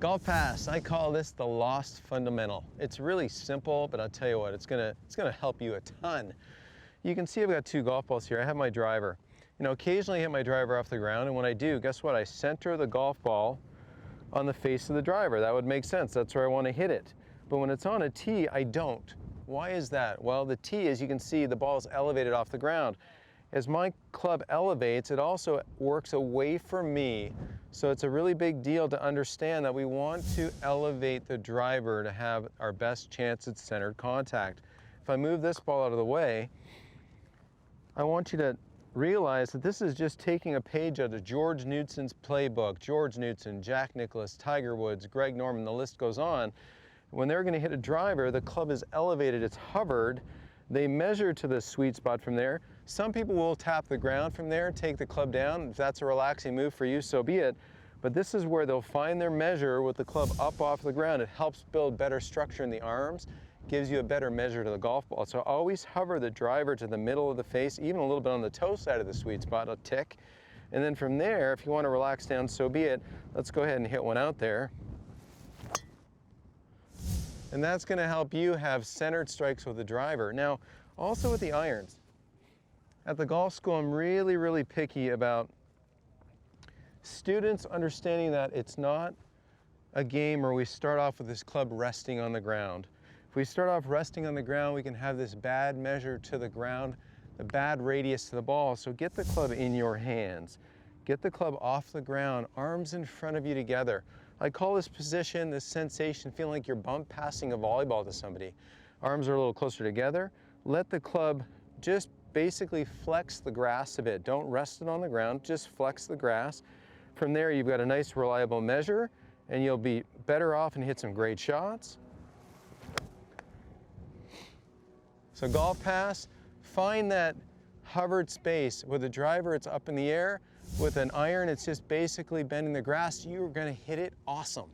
GolfPass, I call this the lost fundamental. It's really simple, but I'll tell you what, it's gonna help you a ton. You can see I've got two golf balls here. I have my driver. You know, occasionally I hit my driver off the ground, and when I do, guess what? I center the golf ball on the face of the driver. That would make sense. That's where I want to hit it. But when it's on a tee, I don't. Why is that? Well, the tee, as you can see, the ball is elevated off the ground. As my club elevates, it also works away from me. So it's a really big deal to understand that we want to elevate the driver to have our best chance at centered contact. If I move this ball out of the way, I want you to realize that this is just taking a page out of George Knudsen's playbook. George Knudsen, Jack Nicklaus, Tiger Woods, Greg Norman, the list goes on. When they're going to hit a driver, the club is elevated, it's hovered. They measure to the sweet spot from there. Some people will tap the ground from there, take the club down. If that's a relaxing move for you, so be it. But this is where they'll find their measure with the club up off the ground. It helps build better structure in the arms, gives you a better measure to the golf ball. So always hover the driver to the middle of the face, even a little bit on the toe side of the sweet spot, a tick. And then from there, if you want to relax down, so be it. Let's go ahead and hit one out there. And that's going to help you have centered strikes with the driver. Now, also with the irons. At the golf school, I'm really picky about students understanding that it's not a game where we start off with this club resting on the ground. If we start off resting on the ground, we can have this bad measure to the ground, the bad radius to the ball. So get the club in your hands. Get the club off the ground, arms in front of you together. I call this position, this sensation, feeling like you're bump passing a volleyball to somebody. Arms are a little closer together. Let the club just basically flex the grass a bit. Don't rest it on the ground, just flex the grass. From there, you've got a nice reliable measure, and you'll be better off and hit some great shots. So GolfPass, find that hovered space. With a driver, it's up in the air. With an iron, it's just basically bending the grass. You're going to hit it awesome.